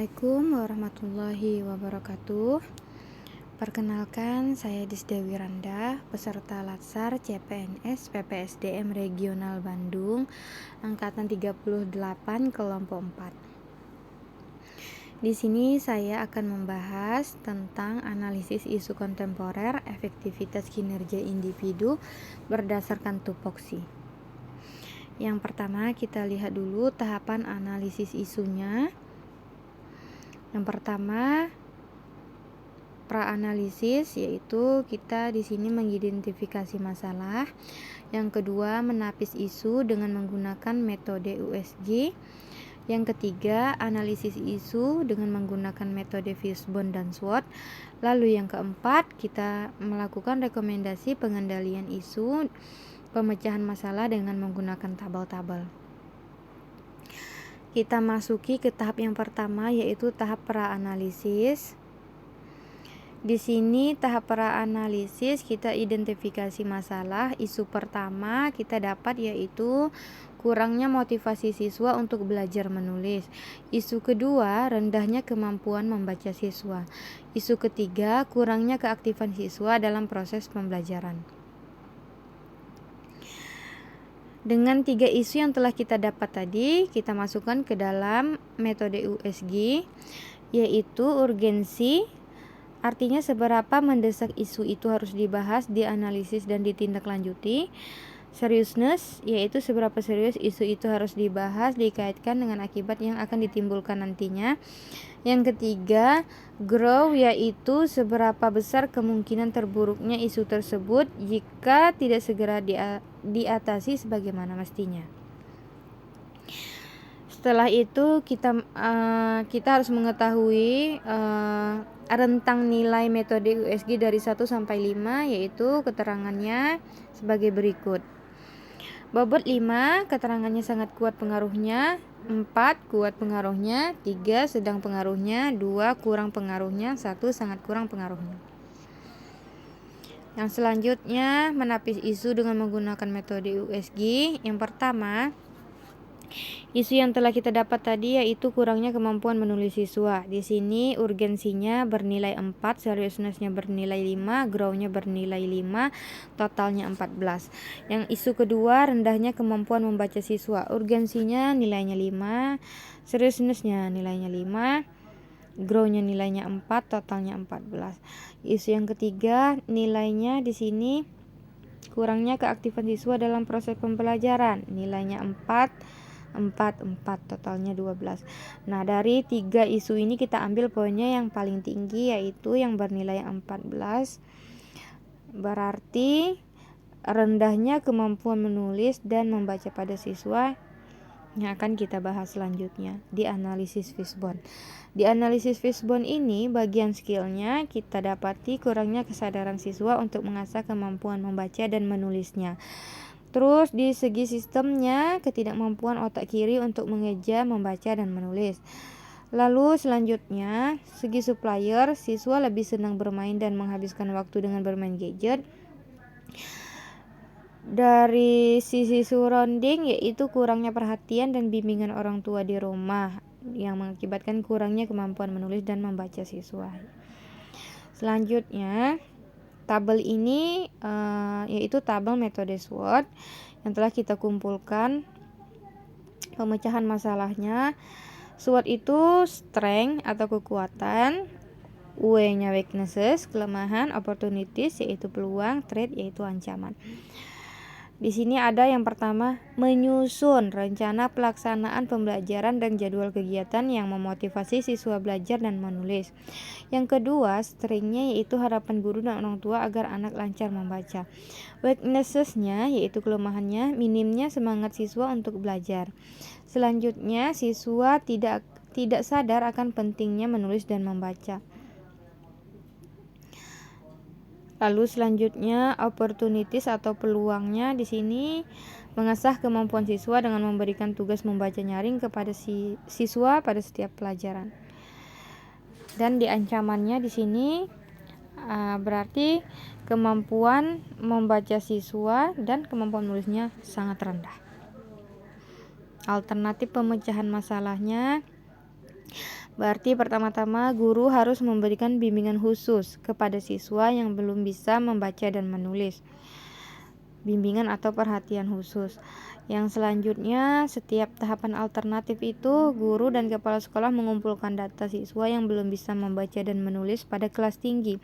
Assalamualaikum warahmatullahi wabarakatuh. Perkenalkan, saya Disdewi Randa, peserta Latsar CPNS PPSDM Regional Bandung, angkatan 38 kelompok 4. Di sini saya akan membahas tentang analisis isu kontemporer, efektivitas kinerja individu berdasarkan tupoksi. Yang pertama, kita lihat dulu tahapan analisis isunya. Yang pertama, pra-analisis, yaitu kita di sini mengidentifikasi masalah. Yang kedua, menapis isu dengan menggunakan metode USG. Yang ketiga, analisis isu dengan menggunakan metode Fishbone dan SWOT. Lalu yang keempat, kita melakukan rekomendasi pengendalian isu, pemecahan masalah dengan menggunakan tabel-tabel. Kita masuki ke tahap yang pertama, yaitu tahap pra-analisis. Di sini tahap pra-analisis kita identifikasi masalah. Isu pertama kita dapat yaitu kurangnya motivasi siswa untuk belajar menulis. Isu kedua, rendahnya kemampuan membaca siswa. Isu ketiga, kurangnya keaktifan siswa dalam proses pembelajaran. Dengan 3 isu yang telah kita dapat tadi, kita masukkan ke dalam metode USG, yaitu urgensi, artinya seberapa mendesak isu itu harus dibahas, dianalisis, dan ditindaklanjuti. Seriousness, yaitu seberapa serius isu itu harus dibahas, dikaitkan dengan akibat yang akan ditimbulkan nantinya. Yang ketiga, grow, yaitu seberapa besar kemungkinan terburuknya isu tersebut jika tidak segera diatasi sebagaimana mestinya. Setelah itu kita harus mengetahui rentang nilai metode USG dari 1 sampai 5, yaitu keterangannya sebagai berikut. Bobot 5, keterangannya sangat kuat pengaruhnya. 4, kuat pengaruhnya. 3, sedang pengaruhnya. 2, kurang pengaruhnya. 1, sangat kurang pengaruhnya. Yang selanjutnya, menapis isu dengan menggunakan metode USG. Yang pertama, isu yang telah kita dapat tadi yaitu kurangnya kemampuan menulis siswa. Di sini urgensinya bernilai 4, seriousness-nya bernilai 5, grow-nya bernilai 5, totalnya 14. Yang isu kedua, rendahnya kemampuan membaca siswa. Urgensinya nilainya 5, seriousness-nya nilainya 5, grow-nya nilainya 4, totalnya 14. Isu yang ketiga, nilainya di sini kurangnya keaktifan siswa dalam proses pembelajaran. Nilainya 4, totalnya 12. Nah, dari 3 isu ini kita ambil poinnya yang paling tinggi, yaitu yang bernilai 14. Berarti rendahnya kemampuan menulis dan membaca pada siswa yang akan kita bahas selanjutnya di analisis Fishbone. Di analisis Fishbone ini, bagian skillnya kita dapati kurangnya kesadaran siswa untuk mengasah kemampuan membaca dan menulisnya. Terus di segi sistemnya, ketidakmampuan otak kiri untuk mengeja, membaca, dan menulis. Lalu selanjutnya, segi supplier, siswa lebih senang bermain dan menghabiskan waktu dengan bermain gadget. Dari sisi surrounding, yaitu kurangnya perhatian dan bimbingan orang tua di rumah yang mengakibatkan kurangnya kemampuan menulis dan membaca siswa. Selanjutnya, tabel ini yaitu tabel metode SWOT yang telah kita kumpulkan pemecahan masalahnya. SWOT itu strength atau kekuatan, W-nya weaknesses, kelemahan, opportunities yaitu peluang, threat yaitu ancaman. Di sini ada yang pertama, menyusun rencana pelaksanaan pembelajaran dan jadwal kegiatan yang memotivasi siswa belajar dan menulis. Yang kedua, strength-nya yaitu harapan guru dan orang tua agar anak lancar membaca. Weaknesses-nya yaitu kelemahannya, minimnya semangat siswa untuk belajar. Selanjutnya, siswa tidak sadar akan pentingnya menulis dan membaca. Lalu selanjutnya, opportunities atau peluangnya di sini mengasah kemampuan siswa dengan memberikan tugas membaca nyaring kepada siswa pada setiap pelajaran. Dan di ancamannya di sini berarti kemampuan membaca siswa dan kemampuan menulisnya sangat rendah. Alternatif pemecahan masalahnya, Berarti pertama-tama guru harus memberikan bimbingan khusus kepada siswa yang belum bisa membaca dan menulis. Bimbingan atau perhatian khusus. Yang selanjutnya, setiap tahapan alternatif itu, guru dan kepala sekolah mengumpulkan data siswa yang belum bisa membaca dan menulis pada kelas tinggi.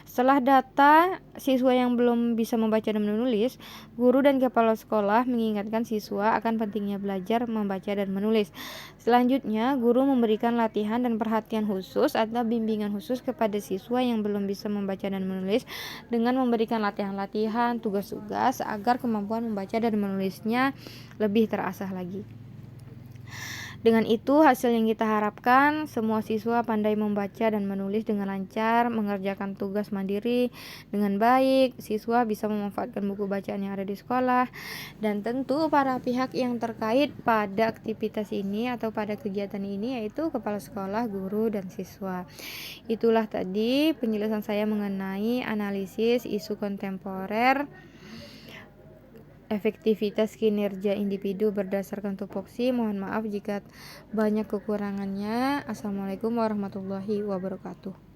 Setelah data siswa yang belum bisa membaca dan menulis, guru dan kepala sekolah mengingatkan siswa akan pentingnya belajar membaca dan menulis. Selanjutnya, guru memberikan latihan dan perhatian khusus atau bimbingan khusus kepada siswa yang belum bisa membaca dan menulis dengan memberikan latihan-latihan, tugas-tugas agar kemampuan membaca dan menulisnya lebih terasah lagi. Dengan itu, hasil yang kita harapkan, semua siswa pandai membaca dan menulis dengan lancar, mengerjakan tugas mandiri dengan baik, siswa bisa memanfaatkan buku bacaan yang ada di sekolah, dan tentu para pihak yang terkait pada aktivitas ini atau pada kegiatan ini yaitu kepala sekolah, guru, dan siswa. Itulah tadi penjelasan saya mengenai analisis isu kontemporer, efektivitas kinerja individu berdasarkan tupoksi. Mohon maaf jika banyak kekurangannya. Assalamualaikum warahmatullahi wabarakatuh.